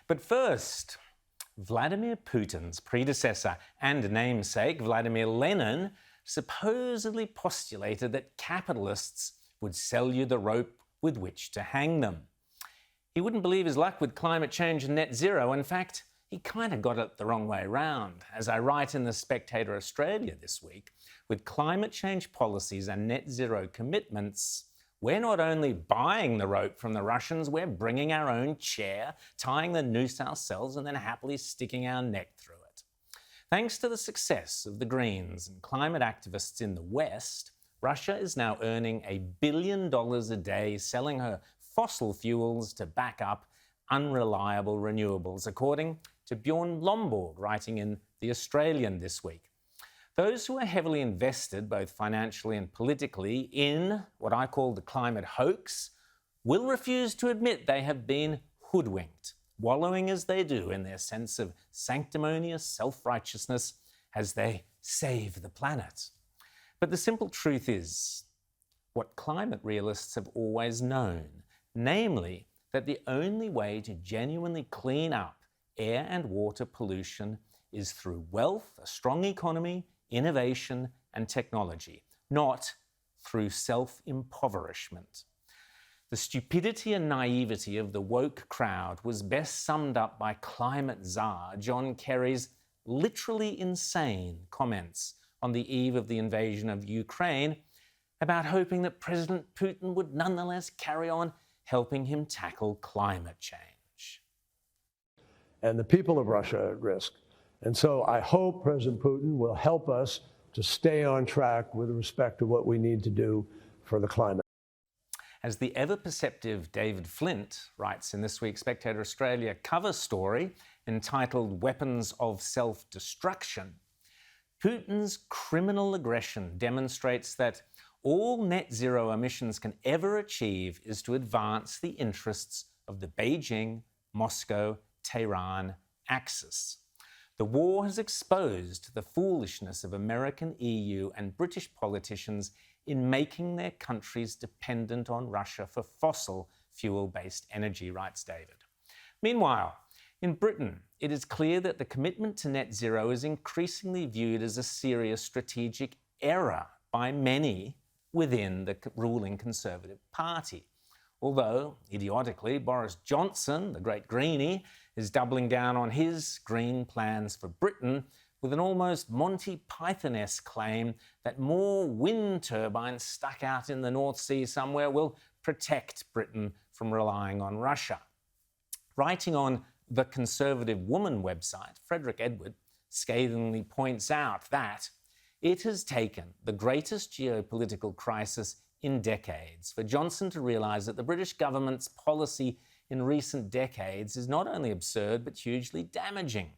But first, Vladimir Putin's predecessor and namesake, Vladimir Lenin, supposedly postulated that capitalists would sell you the rope with which to hang them. He wouldn't believe his luck with climate change and net zero. In fact, he kind of got it the wrong way round. As I write in the Spectator Australia this week, with climate change policies and net zero commitments, we're not only buying the rope from the Russians, we're bringing our own chair, tying the noose ourselves, and then happily sticking our neck through it. Thanks to the success of the Greens and climate activists in the West, Russia is now earning $1 billion a day selling her fossil fuels to back up unreliable renewables, according to Bjorn Lomborg, writing in The Australian this week. Those who are heavily invested, both financially and politically, in what I call the climate hoax, will refuse to admit they have been hoodwinked, wallowing as they do in their sense of sanctimonious self-righteousness as they save the planet. But the simple truth is what climate realists have always known, namely that the only way to genuinely clean up air and water pollution is through wealth, a strong economy, innovation and technology, not through self-impoverishment. The stupidity and naivety of the woke crowd was best summed up by climate czar John Kerry's literally insane comments on the eve of the invasion of Ukraine about hoping that President Putin would nonetheless carry on helping him tackle climate change. And the people of Russia are at risk. And so I hope President Putin will help us to stay on track with respect to what we need to do for the climate. As the ever-perceptive David Flint writes in this week's Spectator Australia cover story entitled Weapons of Self-Destruction, Putin's criminal aggression demonstrates that all net zero emissions can ever achieve is to advance the interests of the Beijing-Moscow-Tehran Axis. The war has exposed the foolishness of American, EU and British politicians in making their countries dependent on Russia for fossil fuel-based energy, writes David. Meanwhile, in Britain, it is clear that the commitment to net zero is increasingly viewed as a serious strategic error by many within the ruling Conservative Party. Although, idiotically, Boris Johnson, the great greenie, is doubling down on his green plans for Britain with an almost Monty Python-esque claim that more wind turbines stuck out in the North Sea somewhere will protect Britain from relying on Russia. Writing on the Conservative Woman website, Frederick Edward scathingly points out that it has taken the greatest geopolitical crisis in decades for Johnson to realise that the British government's policy in recent decades is not only absurd but hugely damaging.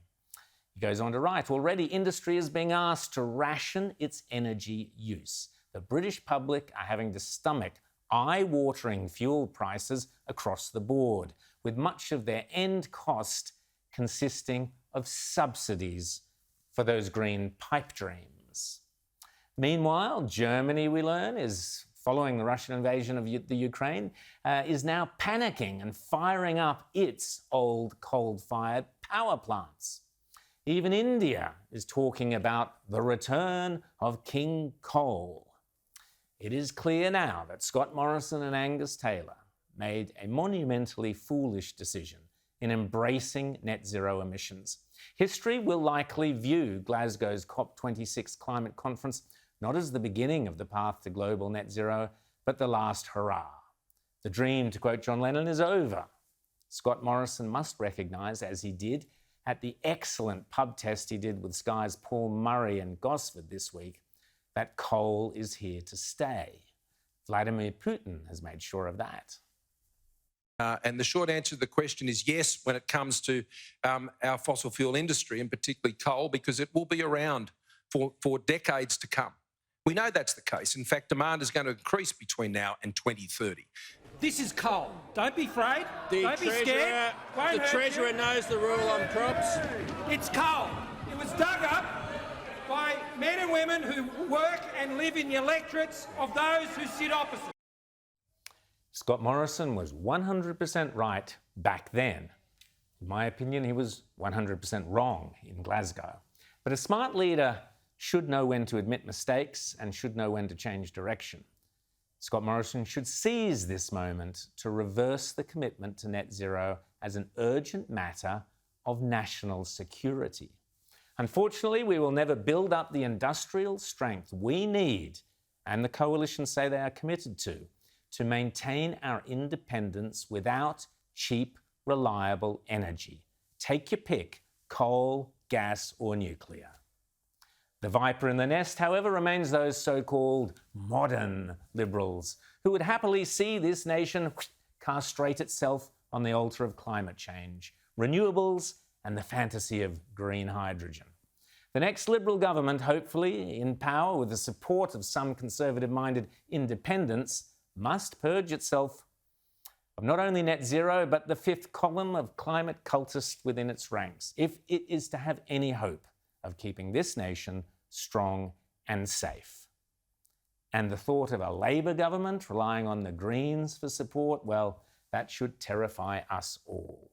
He goes on to write, already industry is being asked to ration its energy use. The British public are having to stomach eye-watering fuel prices across the board, with much of their end cost consisting of subsidies for those green pipe dreams. Meanwhile, Germany, we learn, is following the Russian invasion of the Ukraine, is now panicking and firing up its old coal-fired power plants. Even India is talking about the return of King Coal. It is clear now that Scott Morrison and Angus Taylor made a monumentally foolish decision in embracing net zero emissions. History will likely view Glasgow's COP26 climate conference not as the beginning of the path to global net zero, but the last hurrah. The dream, to quote John Lennon, is over. Scott Morrison must recognise, as he did at the excellent pub test he did with Sky's Paul Murray and Gosford this week, that coal is here to stay. Vladimir Putin has made sure of that. And the short answer to the question is yes, when it comes to our fossil fuel industry, and particularly coal, because it will be around for decades to come. We know that's the case. In fact, demand is going to increase between now and 2030. This is coal. Don't be afraid. Don't be scared. The Treasurer knows the rule on crops. It's coal. It was dug up by men and women who work and live in the electorates of those who sit opposite. Scott Morrison was 100% right back then. In my opinion, he was 100% wrong in Glasgow. But a smart leader should know when to admit mistakes and should know when to change direction. Scott Morrison should seize this moment to reverse the commitment to net zero as an urgent matter of national security. Unfortunately, we will never build up the industrial strength we need, and the coalition say they are committed to maintain our independence without cheap, reliable energy. Take your pick: coal, gas, or nuclear. The viper in the nest, however, remains those so-called modern liberals who would happily see this nation castrate itself on the altar of climate change, renewables, and the fantasy of green hydrogen. The next Liberal government, hopefully in power with the support of some conservative-minded independents, must purge itself of not only net zero, but the fifth column of climate cultists within its ranks, if it is to have any hope of keeping this nation strong and safe. And the thought of a Labor government relying on the Greens for support, well, that should terrify us all.